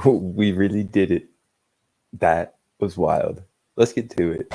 We really did it. That was wild. Let's get to it.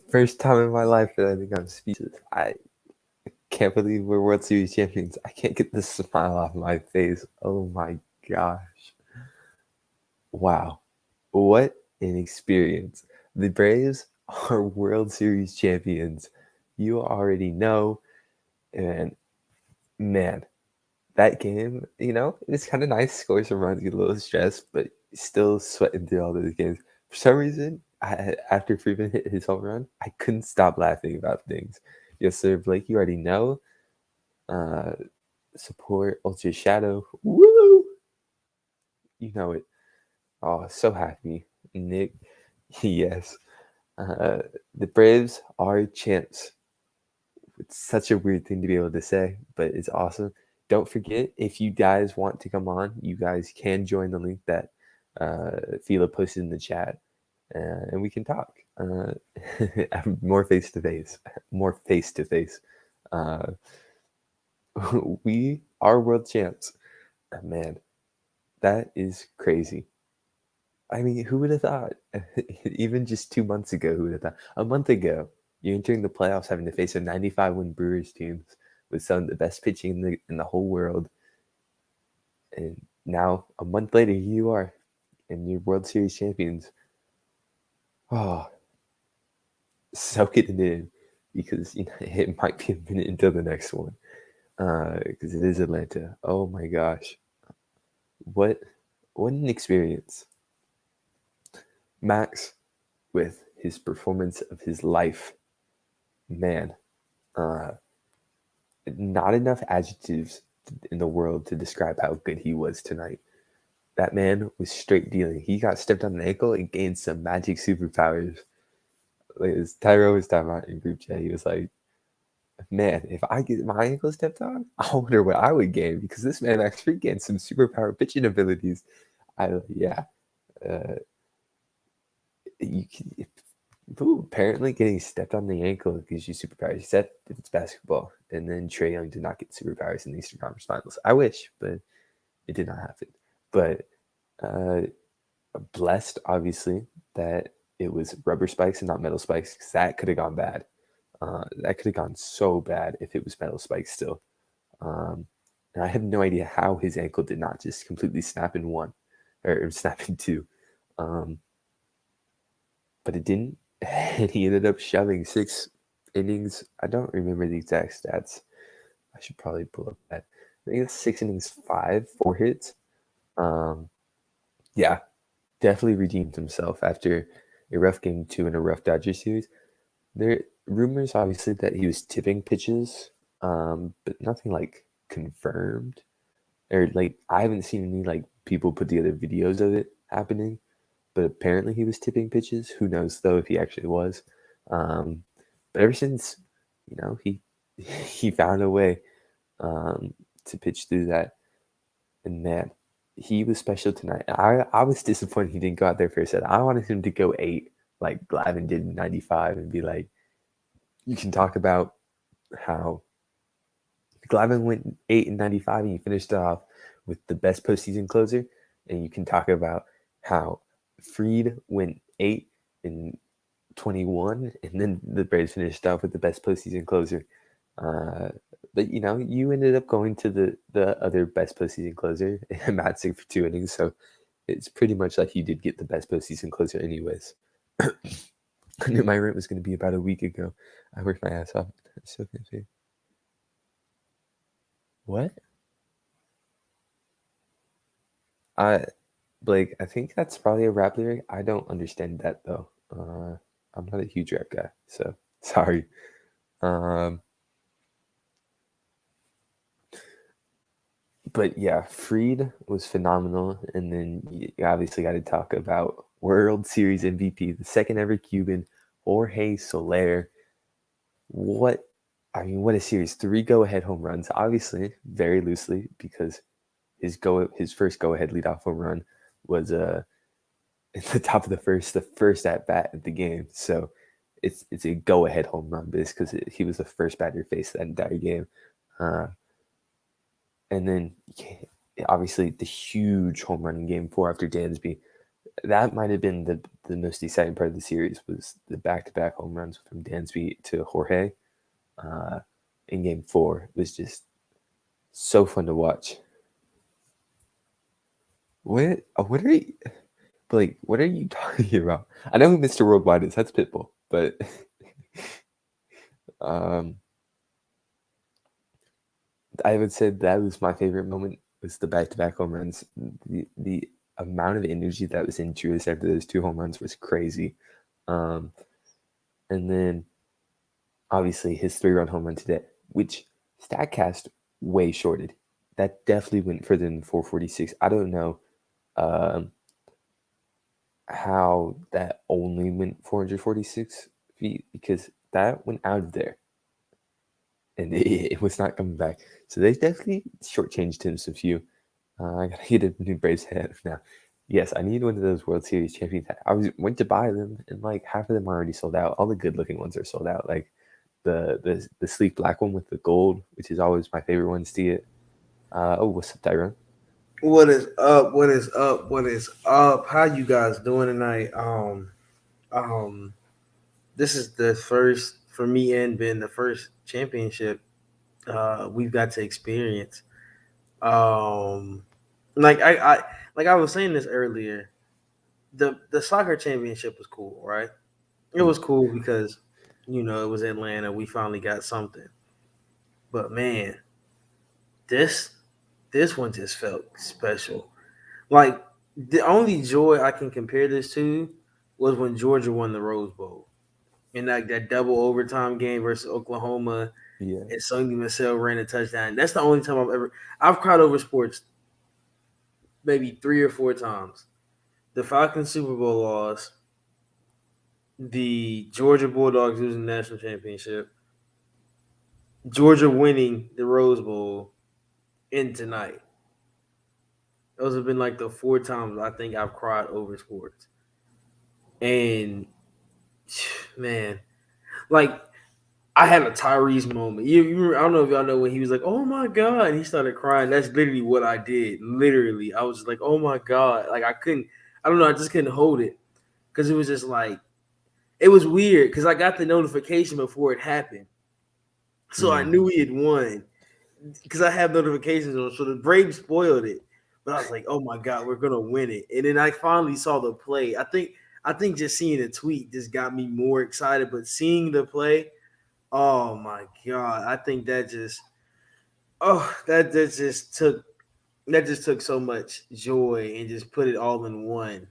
First time in my life that I think I'm speechless. I can't believe we're World Series champions. I can't get this smile off my face. Oh my gosh. Wow. What an experience. The Braves are World Series champions. You already know. And man, that game, it's kind of nice. Score some runs, get a little stressed, but still sweating through all those games. For some reason, after Freeman hit his home run, I couldn't stop laughing about things. Yes, sir, Blake, you already know. Uh, support Ultra Shadow. Woo! You know it. Oh, so happy. Nick, yes. Uh, the Braves are champs. It's such a weird thing to be able to say, but it's awesome. Don't forget, if you guys want to come on, you guys can join the link that Fila posted in the chat, and we can talk more face to face, more face to face. We are world champs. Man, that is crazy. I mean, who would have thought? Even just 2 months ago, who would have thought? A month ago, you're entering the playoffs having to face a 95-win Brewers team with some of the best pitching in the whole world. And now, a month later, here you are, and you're World Series champions. Oh, soak it in, because it might be a minute until the next one, because it is Atlanta. Oh my gosh, what an experience! Max, with his performance of his life, man, not enough adjectives in the world to describe how good he was tonight. That man was straight dealing. He got stepped on the ankle and gained some magic superpowers. Like, as Tyro was talking about in group chat, he was like, man, if I get my ankle stepped on, I wonder what I would gain, because this man actually gained some superpower pitching abilities. Yeah. You can, apparently getting stepped on the ankle gives you superpowers. He said it's basketball, and then Trae Young did not get superpowers in the Eastern Conference Finals. I wish, but it did not happen. But blessed, obviously, that it was rubber spikes and not metal spikes, because that could have gone bad. That could have gone so bad if it was metal spikes still. And I have no idea how his ankle did not just completely snap in one, or snap in two. But it didn't, and he ended up shoving 6 innings. I don't remember the exact stats. I should probably pull up that. I think it's 6 innings, 4 hits. Yeah, definitely redeemed himself after a rough game 2 in a rough Dodger series. There rumors, obviously, that he was tipping pitches, but nothing like confirmed. Or like, I haven't seen any like people put together videos of it happening. But apparently he was tipping pitches. Who knows though if he actually was? But ever since, he found a way to pitch through that, and man, he was special tonight. I was disappointed he didn't go out there for a set. I wanted him to go 8 like Glavine did in '95 and be like, you can talk about how Glavine went 8 in '95 and you finished off with the best postseason closer, and you can talk about how Fried went 8 in 21, and then the Braves finished off with the best postseason closer. But you ended up going to the other best postseason closer, Matt Sig, for 2 innings. So it's pretty much like you did get the best postseason closer, anyways. I knew my rent was going to be about a week ago. I worked my ass off. I'm so confused. What? I Blake, I think that's probably a rap lyric. I don't understand that though. I'm not a huge rap guy, so sorry. Um, but yeah, Freed was phenomenal, and then you obviously got to talk about World Series MVP, the second ever Cuban, Jorge Soler. What what a series! 3 go-ahead home runs, obviously very loosely because his first go-ahead leadoff home run was at the top of the first at bat of the game. So it's a go-ahead home run, but it's because he was the first batter faced that entire game. Uh, and then obviously the huge home run in Game 4 after Dansby. That might have been the most exciting part of the series was the back-to-back home runs from Dansby to Jorge uh, in Game 4. It was just so fun to watch. What are you, Blake? What are you talking about? I know who Mr. Worldwide is. That's Pitbull, but um, I would say that was my favorite moment. Was the back-to-back home runs. The amount of energy that was in Truist after those 2 home runs was crazy. Um, and then obviously his 3-run home run today, which Statcast way shorted. That definitely went further than 446. I don't know how that only went 446 feet because that went out of there and it was not coming back. So they definitely shortchanged him some few. I gotta get a new Braves hat now. Yes, I need one of those World Series champions. Went to buy them, and like half of them are already sold out. All the good looking ones are sold out. Like the sleek black one with the gold, which is always my favorite one to see it. What's up, Tyrone? What is up? What is up? What is up? How you guys doing tonight? Um, this is the first for me and Ben, the first championship we've got to experience. Um, like I was saying this earlier, the soccer championship was cool, right? It was cool because it was Atlanta. We finally got something. But man, this this one just felt special. Like the only joy I can compare this to was when Georgia won the Rose Bowl in that double overtime game versus Oklahoma, Yeah, and Sonny Michelle ran a touchdown. That's the only time I've cried over sports maybe 3 or 4 times. The Falcons Super Bowl loss, the Georgia Bulldogs losing the national championship, Georgia winning the Rose Bowl, and tonight. Those have been like the 4 times I think I've cried over sports. And man, like I had a Tyrese moment. I don't know if y'all know when he was like, "Oh my god," and he started crying. That's literally what I did. Literally, I was just like, "Oh my god!" Like I couldn't. I don't know. I just couldn't hold it because it was just like it was weird because I got the notification before it happened, so I knew he had won because I have notifications on. So the Braves spoiled it, but I was like, "Oh my god, we're gonna win it!" And then I finally saw the play. I think just seeing the tweet just got me more excited, but seeing the play. Oh my god! I think that just took so much joy and just put it all in one.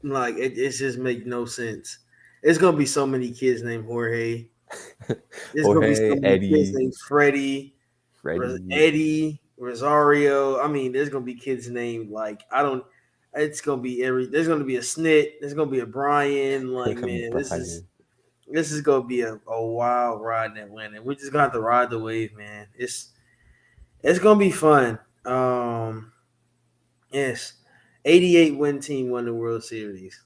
Like it just make no sense. It's gonna be so many kids named Jorge. There's gonna be so Jorge, many kids Eddie, named Freddie, Freddie. Eddie, Rosario. I mean, there's gonna be kids named like I don't. It's gonna be every. There's gonna be a Snit. There's gonna be a Brian. Like man, this is Brian. this is gonna be a wild ride in Atlanta. We're just gonna have to ride the wave, man. It's gonna be fun. Yes, 88 win team won the World Series.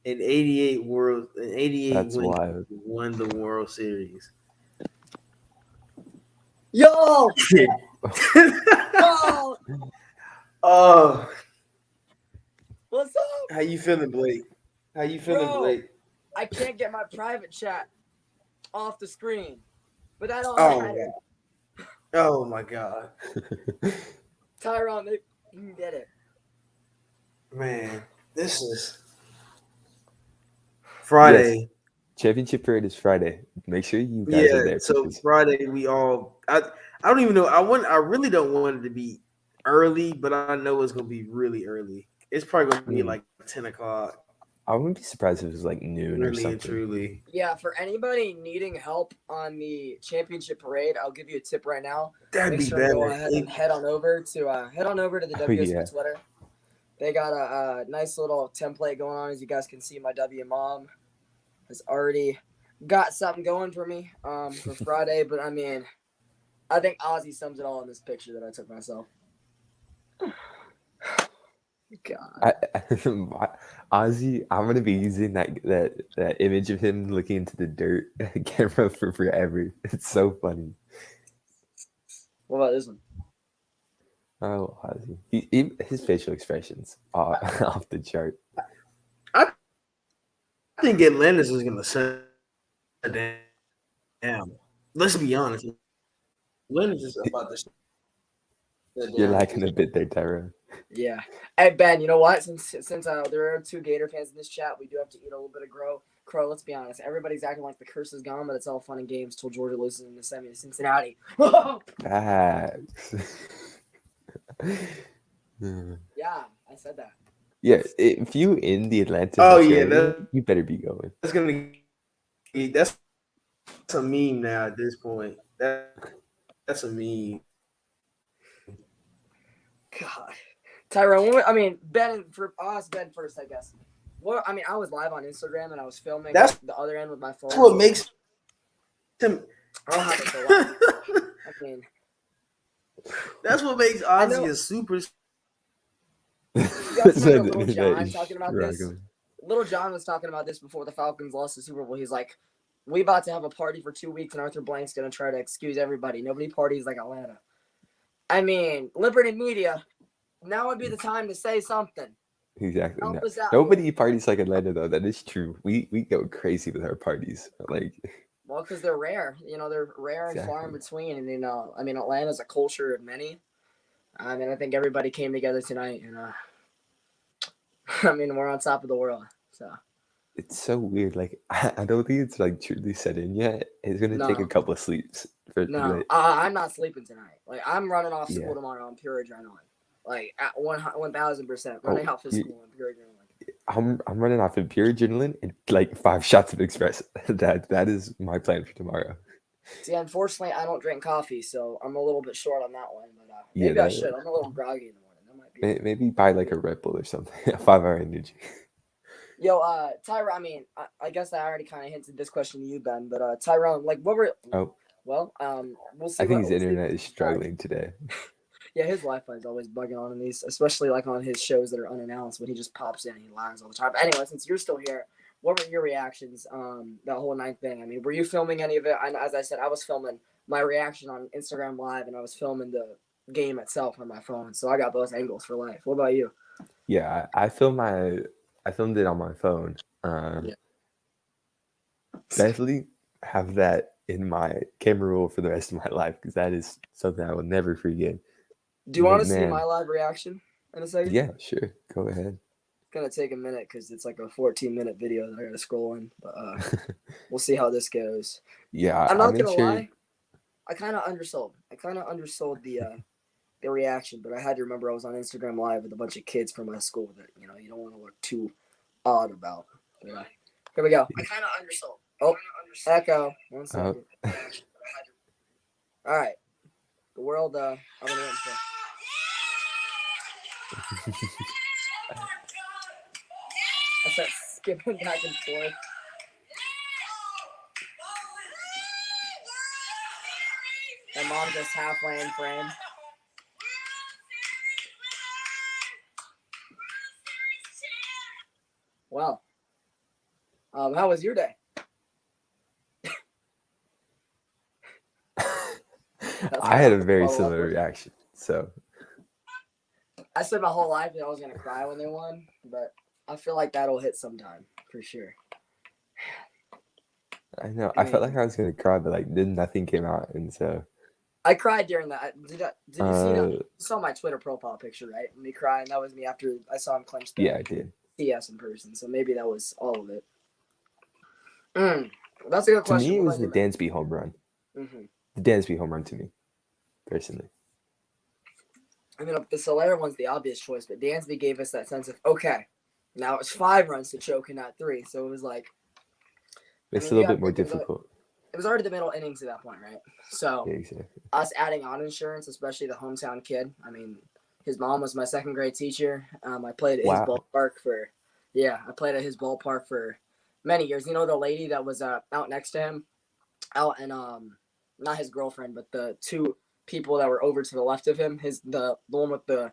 An 88 That's win wild. team won the World Series. Yo! Yo! Oh, What's up? how you feeling, Blake? How you feeling, Bro, Blake? I can't get my private chat off the screen, but that don't Oh, matter. oh my God, Tyrone, you did it. man, this is Yes, Friday. championship parade is Friday. Make sure you guys are Yeah, there so because Friday we all. I don't even know. I really don't want it to be. early, but I know it's gonna be really early. It's probably gonna be Mm. like 10 o'clock. I wouldn't be surprised if it was like noon or Really and something. truly. Yeah, for anybody needing help on the championship parade, I'll give you a tip right now. That'd Make be sure to better. go ahead and head on over to the Oh, WSB yeah. Twitter. They got a nice little template going on. As you guys can see, my W mom has already got something going for me for Friday. But I mean, I think Ozzy sums it all in this picture that I took myself. God. Ozzy, I'm gonna be using that image of him looking into the dirt camera for forever. It's so funny. What about this one? Oh, Ozzy. His facial expressions are off the chart. I think Atlantis is gonna shut down. Let's be honest. Atlantis is about to shut You're down. lacking a bit there, Tyrone. Yeah. Hey Ben, you know what? Since there are 2 Gator fans in this chat, we do have to eat a little bit of crow. Let's be honest. Everybody's acting like the curse is gone, but it's all fun and games till Georgia loses in the semi to Cincinnati. Facts. Yeah, I said that. Yeah, if you in the Atlanta Oh, metro yeah, area, you better be going. That's a meme now at this point. That's a meme. God. Tyrone, I mean, Ben first, I guess. Well, I mean, I was live on Instagram and I was filming That's the other end with my phone. what makes him. I don't have it for a while. I mean, That's what makes Ozzy a super. you guys remember Little John talking about this? Struggling. Little John was talking about this before the Falcons lost the Super Bowl. He's like, we about to have a party for 2 weeks and Arthur Blank's going to try to excuse everybody. Nobody parties like Atlanta. I mean, Liberty Media, now would be the time to say something. Exactly. Help us out. Nobody parties like Atlanta though. That is true. We go crazy with our parties. Like, well, because they're rare. You know, they're rare and far in between. And, you know, I mean, Atlanta's a culture of many. I mean, I think everybody came together tonight. And, I mean, we're on top of the world. So it's so weird. Like, I don't think it's like truly set in yet. It's gonna take a couple of sleeps for no. I'm not sleeping tonight. Like, I'm running off school tomorrow on pure adrenaline. Like at 1,000% running off of school on pure adrenaline. I'm running off of pure adrenaline and like 5 shots of espresso. That is my plan for tomorrow. See, unfortunately, I don't drink coffee, so I'm a little bit short on that one. But maybe I should. I'm a little groggy in the morning. That might be. Maybe buy like a Red Bull or something. A 5-hour energy. Yo, Tyrone. I mean, I guess I already kind of hinted this question to you, Ben. But Tyrone, like, what were? Oh. Well, we'll see. I think his internet is struggling today. Yeah, his Wi-Fi is always bugging on these, especially like on his shows that are unannounced when he just pops in and he lags all the time. But anyway, since you're still here, what were your reactions? That whole ninth thing. I mean, were you filming any of it? As I said, I was filming my reaction on Instagram Live, and I was filming the game itself on my phone. So I got both angles for life. What about you? Yeah, I filmed it on my phone. Definitely have that in my camera roll for the rest of my life because that is something I will never forget. Do you want to see my live reaction in a second? Yeah, sure. Go ahead. It's going to take a minute because it's like a 14-minute video that I got to scroll in. But we'll see how this goes. Yeah, I'm not going to lie. I kind of undersold. The reaction, but I had to remember I was on Instagram Live with a bunch of kids from my school that, you know, you don't want to look too odd about. But, here we go. I kind of undersold. Oh, echo. 1 second. All right. The world of an answer. I start skipping back and forth. My mom just halfway in frame. Wow. How was your day? I had a very similar reaction. So I said my whole life that I was gonna cry when they won, but I feel like that'll hit sometime for sure. I know. I felt like I was gonna cry, but like then nothing came out, and so I cried during that. Did you see that? You saw my Twitter profile picture, right? Me crying. That was me after I saw him clench the I did. CS in person. So maybe that was all of it. That's a good question. To me, it was the Dansby home run. Mm-hmm. The Dansby home run to me, personally. I mean, the Soler one's the obvious choice, but Dansby gave us that sense of, okay, now it's 5 runs to choke and not 3. So it was like, It's mean, a you little bit gotta more think of it. difficult. It was already the middle innings at that point, right? So Yeah, exactly. us adding on insurance, especially the hometown kid. I mean, his mom was my second grade teacher. I played at his Wow. ballpark for, many years. You know, the lady that was out next to him, out and not his girlfriend, but the 2 people that were over to the left of him. The one with the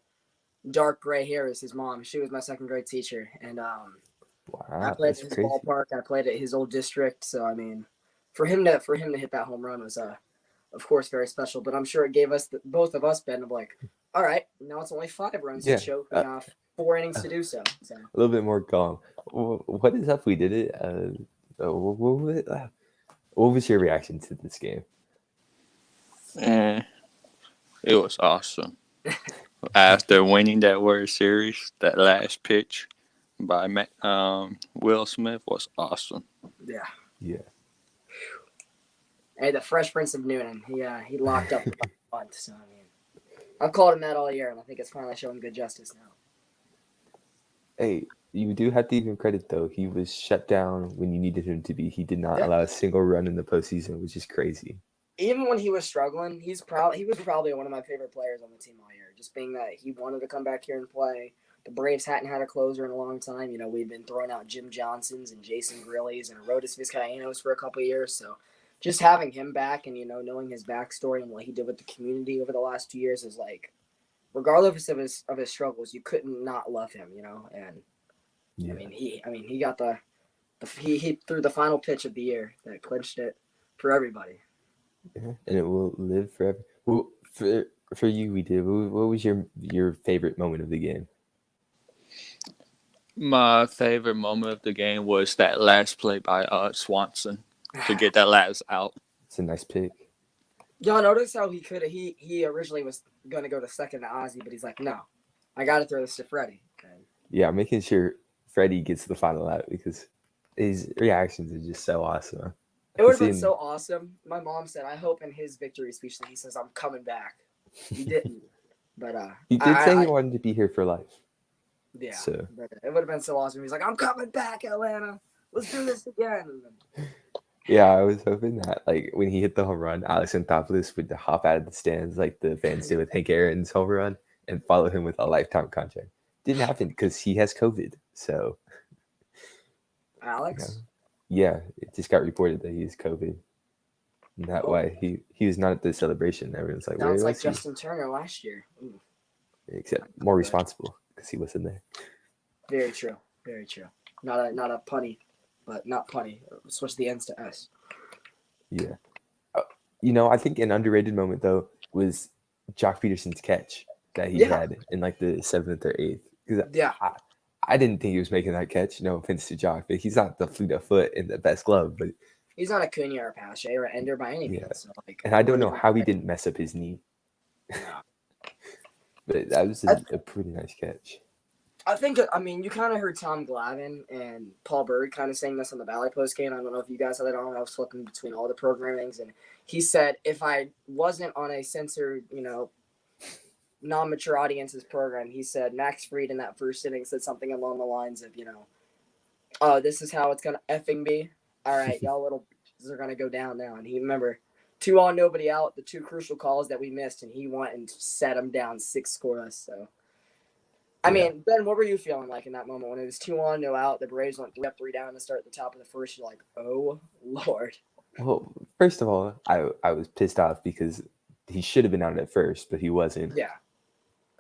dark gray hair is his mom. She was my second grade teacher, and I Wow, played that's at his crazy. ballpark. I played at his old district. So I mean, for him to hit that home run was of course very special. But I'm sure it gave us both of us, Ben, of like, all right, now it's only 5 runs Yeah, to choke. We have 4 innings to do so. So a little bit more calm. What is up? We did it. What was your reaction to this game? And it was awesome. After winning that World Series, that last pitch by Will Smith was awesome. yeah. Yeah. Hey, the Fresh Prince of Noonan. He locked up the bunt. So I mean, I've called him that all year, and I think it's finally showing good justice now. Hey, you do have to give him credit though. He was shut down when you needed him to be. He did not Yeah. allow a single run in the postseason, which is crazy. Even when he was struggling, he was probably one of my favorite players on the team all year. Just being that he wanted to come back here and play. The Braves hadn't had a closer in a long time. You know, we've been throwing out Jim Johnsons and Jason Grillies and Arodys Vizcaínos for a couple of years. So just having him back and, you know, knowing his backstory and what he did with the community over the last 2 years is like, regardless of his struggles, you couldn't not love him, you know. And Yeah. he got he threw the final pitch of the year that clinched it for everybody. Yeah, and it will live forever. Well, for you, we did. What was your favorite moment of the game? My favorite moment of the game was that last play by Swanson to get that last out. It's a nice pick. Y'all notice how he originally was going to go to second to Ozzie, but he's like, no, I got to throw this to Freddie. Okay. Yeah, I'm making sure Freddie gets the final out because his reactions are just so awesome. It would have been so awesome. My mom said, I hope in his victory speech that he says, I'm coming back. He didn't. But he did say he wanted to be here for life. Yeah. So. But it would have been so awesome. He's like, I'm coming back, Atlanta. Let's do this again. Yeah, I was hoping that, like, when he hit the home run, Alex Anthopoulos would hop out of the stands like the fans did with Hank Aaron's home run and follow him with a lifetime contract. Didn't happen because he has COVID. So. Alex? Yeah, it just got reported that he has COVID. And that why he was not at the celebration. Everyone's like, Sounds where like was he? Justin Turner last year. Ooh. Except more responsible because he wasn't there. Very true. Very true. Not a punny, but not punny. Switch the N's to S. Yeah. You know, I think an underrated moment, though, was Jock Peterson's catch that he had in like the 7th or 8th. Yeah. I didn't think he was making that catch. No offense to Jock, but he's not the fleet of foot and the best glove. But he's not a Cunha or Pache or Ender by any means. Yeah. So like, and I don't know how he didn't mess up his knee. But that was a pretty nice catch. I think, I mean, you kind of heard Tom Glavine and Paul Berg kind of saying this on the Valley Post game. I don't know if you guys had that on. I was flipping between all the programmings. And he said, if I wasn't on a censored, you know, non-mature audience's program, he said Max Fried in that first inning said something along the lines of, you know, oh, this is how it's going to effing be. All right, y'all little bitches are going to go down now. And he, remember, 2 on, nobody out, the 2 crucial calls that we missed, and he went and set them down 6 scoreless. So, I mean, Ben, what were you feeling like in that moment when it was 2 on, no out, the Braves went 3 up, 3 down to start at the top of the first? You're like, oh, Lord. Well, first of all, I was pissed off because he should have been out at first, but he wasn't. Yeah.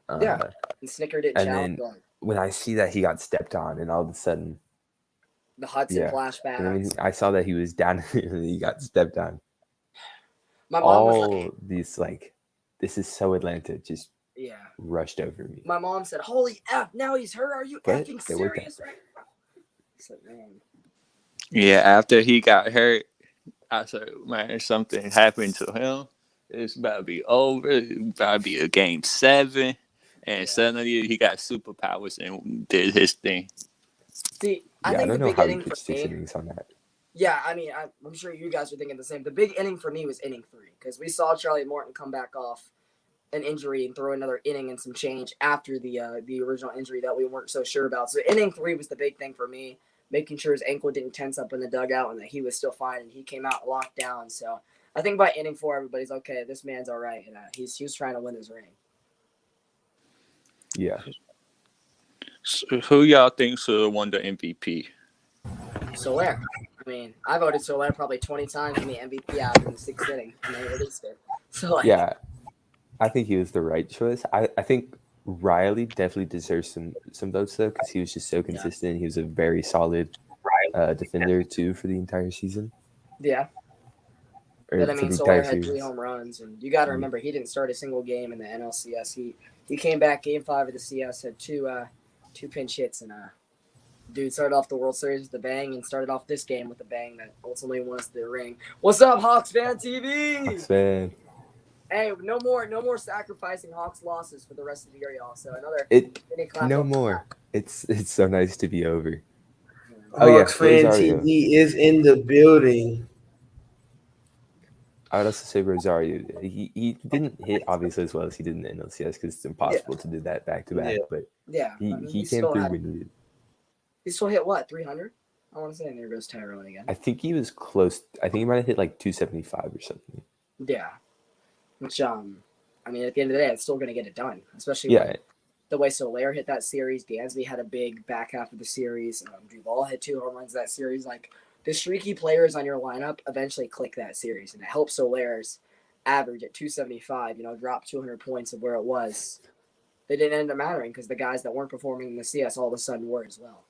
And Snicker didn't challenge. Then when I see that he got stepped on, and all of a sudden the Hudson flashbacks. And when I saw that he was down and he got stepped on. My mom was like, these this is so Atlanta, just rushed over me. My mom said, "Holy F, now he's hurt. Are you effing serious?" Right? Said, man. Yeah, after he got hurt, I said, man, something happened to him. It's about to be over. It's about to be a game 7. And suddenly he got superpowers and did his thing. See, I think don't the know big how he inning for pitched 6 me. innings on that. Yeah, I mean, I'm sure you guys are thinking the same. The big inning for me was inning 3 because we saw Charlie Morton come back off an injury and throw another inning and some change after the original injury that we weren't so sure about. So inning 3 was the big thing for me, making sure his ankle didn't tense up in the dugout and that he was still fine and he came out locked down. So I think by inning 4, everybody's okay. This man's all right, and he's trying to win his ring. Yeah. So who y'all think should have won the MVP? Soler. I mean, I voted Soler probably 20 times in the MVP after the 6th inning, and they released it. So Yeah. I think he was the right choice. I think Riley definitely deserves some votes though, because he was just so consistent. He was a very solid defender too for the entire season. Yeah. Or But I for mean, the Soler entire had 3 series. home runs, and you got to remember he didn't start a single game in the NLCS. He came back Game 5 of the CS, had two pinch hits, and dude started off the World Series with a bang and started off this game with a bang that ultimately won us the ring. What's up, Hawks Fan TV? Hawks fan. Hey, no more sacrificing Hawks losses for the rest of the year, y'all. So another mini clap No up. more. It's so nice to be over. Hawks Fan Rosario. TV is in the building. I would also say Rosario. He didn't hit obviously as well as he did in the NLCS because it's impossible to do that back to back. Yeah. But Yeah, he I mean, came still through had- when needed. He still hit what, 300? I want to say, and there goes Tyrone again. I think he was close. I think he might have hit like 275 or something. Yeah, which I mean, at the end of the day, it's still going to get it done, especially Yeah. with the way Soler hit that series. Dansby had a big back half of the series. Duvall hit 2 home runs that series. Like, the streaky players on your lineup eventually click that series, and it helps Soler's average at 275, drop 200 points of where it was. They didn't end up mattering because the guys that weren't performing in the CS all of a sudden were as well.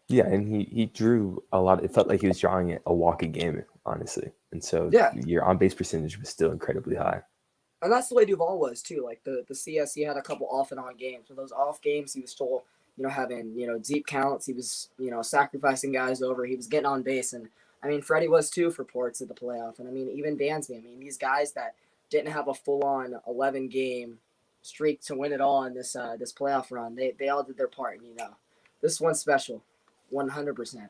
Yeah, and he drew a lot. It felt like he was drawing a walking game, honestly. And so Yeah. your on-base percentage was still incredibly high. And that's the way Duvall was too. Like the CS, he had a couple off and on games. For those off games, he was still, having, deep counts. He was, sacrificing guys over. He was getting on base. And I mean, Freddie was too for parts of the playoff. And I mean, even Dansby. I mean, these guys that didn't have a full-on 11-game streak to win it all in this playoff run, they all did their part. And, this one's special, 100%.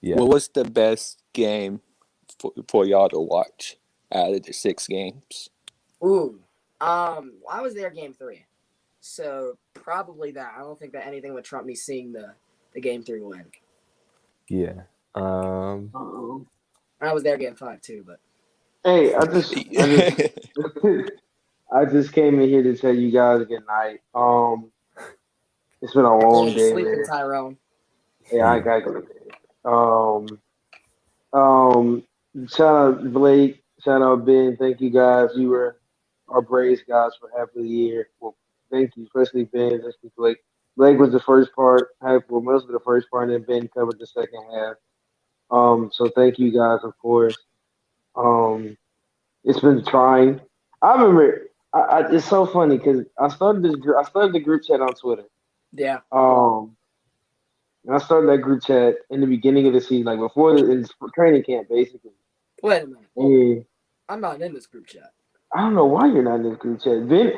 Yeah. What was the best game for y'all to watch out of the 6 games? Ooh, I was there Game 3, so probably that. I don't think that anything would trump me seeing the Game 3 win. Yeah. I was there Game 5 too, but Hey, I just came in here to tell you guys good night. It's been a long day, sleeping, man. Tyrone. Yeah, I gotta go to bed. Shout out Blake, shout out Ben. Thank you guys. You were our Braves guys for half of the year. Well, thank you, especially Ben, especially Blake. Blake was the first part, most of the first part, and then Ben covered the second half. So thank you guys, of course. It's been trying. I remember. It's so funny because I started the group chat on Twitter. Yeah. And I started that group chat in the beginning of the season, like before the training camp, basically. Wait a minute. And I'm not in this group chat. I don't know why you're not in this group chat, Ben.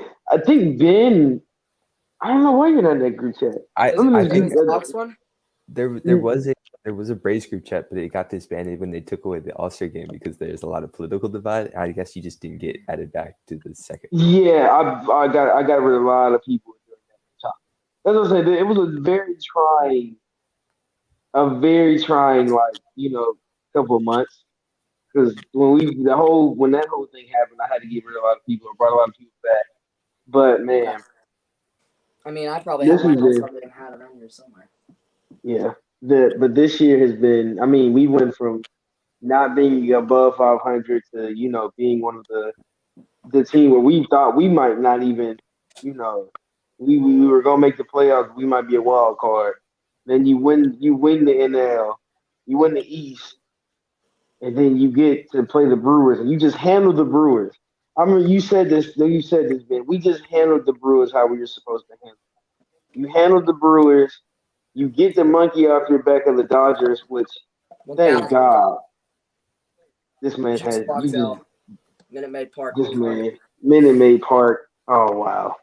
I don't know why you're not in that group chat. I Is it think the Hawks one? there was a Braves group chat, but it got disbanded when they took away the All-Star game because there's a lot of political divide. I guess you just didn't get added back to the second. Yeah, I got rid of a lot of people during that time. That's what I'm saying. It was a very trying, couple of months. Because when that whole thing happened, I had to get rid of a lot of people and brought a lot of people back. But man, I mean, I probably have my notes up and had it around here somewhere. yeah. But this year has been. I mean, we went from not being above 500 to being one of the team where we thought we might not even we were gonna make the playoffs. We might be a wild card. Then you win the NL, you win the East, and then you get to play the Brewers, and you just handle the Brewers. I mean, you said this, Ben. We just handled the Brewers how we were supposed to handle them. You handled the Brewers. You get the monkey off your back of the Dodgers, which, thank God, this man had. Minute Maid Park. This man, Minute Maid Park. Oh wow.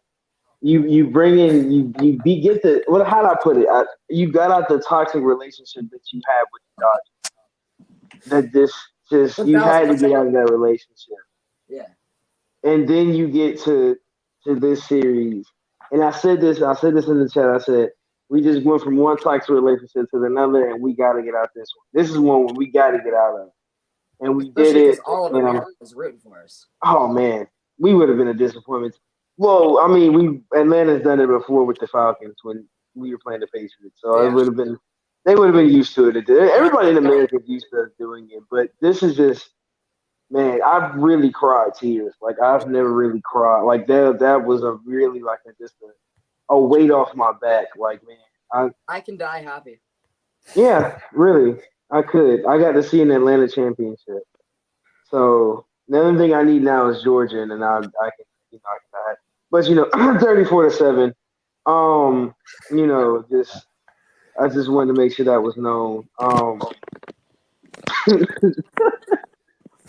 You bring in get the how do I put it? You got out the toxic relationship that you have with the Dodgers. That you had to get out of that relationship. Yeah. and then you get to this series. And I said this in the chat. I said we just went from one toxic relationship to another, and we got to get out this one. This is one we got to get out of, and we did Especially because it. all of And America was rooting for us. oh man, we would have been a disappointment. Well, I mean, Atlanta's done it before with the Falcons when we were playing the Patriots, so Yeah. it would have been. They would have been used to it. Everybody in America is used to us doing it, but this is just, man, I've really cried tears. Like I've never really cried. Like that was a really like just a weight off my back. Like man, I can die happy. yeah, really, I could. I got to see an Atlanta championship. So the only thing I need now is Georgia, and then I can I can die. But 34-7. Just I just wanted to make sure that was known.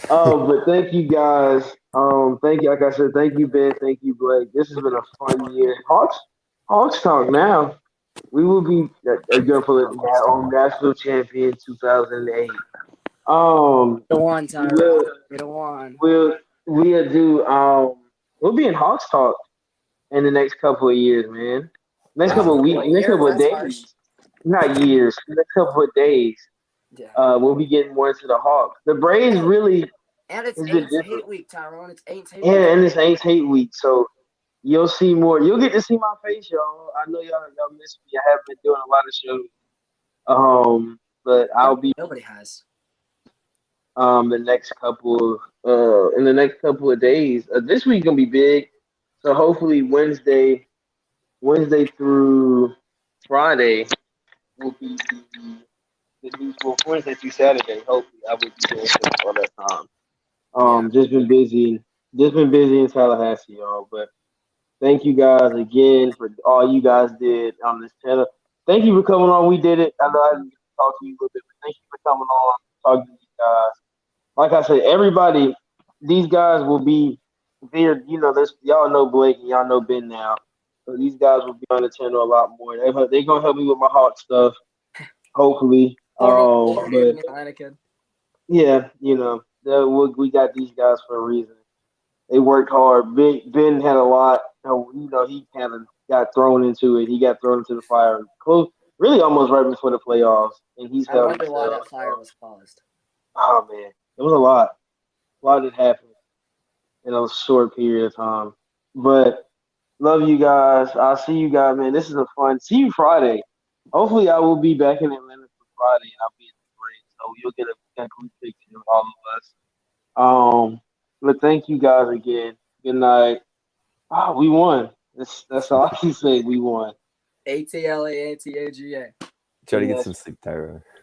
But thank you guys. Thank you. Like I said, thank you, Ben. Thank you, Blake. This has been a fun year. Hawks talk now. We will be good for the national champion 2008. The one time. The one. We'll do. We'll be in Hawks talk in the next couple of years, man. Next couple of weeks. Next couple of days. Not years. Next couple of days. Yeah. We'll be getting more into the Hawks. The Braves really. And it's been Aints different. Hate Week, Tyrone. It's Aints Hate Yeah, Week. and it's Aints Hate Week, so you'll see more. You'll get to see my face, y'all. I know y'all miss me. I have been doing a lot of shows. But I'll be Nobody has. the next couple in the next couple of days. This week gonna be big, so hopefully Wednesday through Friday will be the news. Well, Wednesday through Saturday. Hopefully, I will be doing this all that time. Just been busy in Tallahassee, y'all. But thank you guys again for all you guys did on this channel. Thank you for coming on. We did it. I know I didn't talk to you a little bit, but thank you for coming on, talking to you guys. Like I said, everybody, these guys will be there. Y'all know Blake and y'all know Ben now. So these guys will be on the channel a lot more. They're gonna help me with my Hawk stuff, hopefully. But yeah, we got these guys for a reason. They worked hard. Ben had a lot. He kind of got thrown into it. He got thrown into the fire close, really almost right before the playoffs, and he's I held wonder why himself. that fire was caused. Oh man, it was a lot. A lot that happened in a short period of time. But love you guys. I'll see you guys, man. This is a fun. See you Friday. Hopefully, I will be back in Atlanta for Friday, and I'll be in the parade, so you'll get a complete picture of all of us. But thank you guys again. Good night. We won. That's all I can say. We won. ATLAATAGA. Try to get some sleep, Tyro.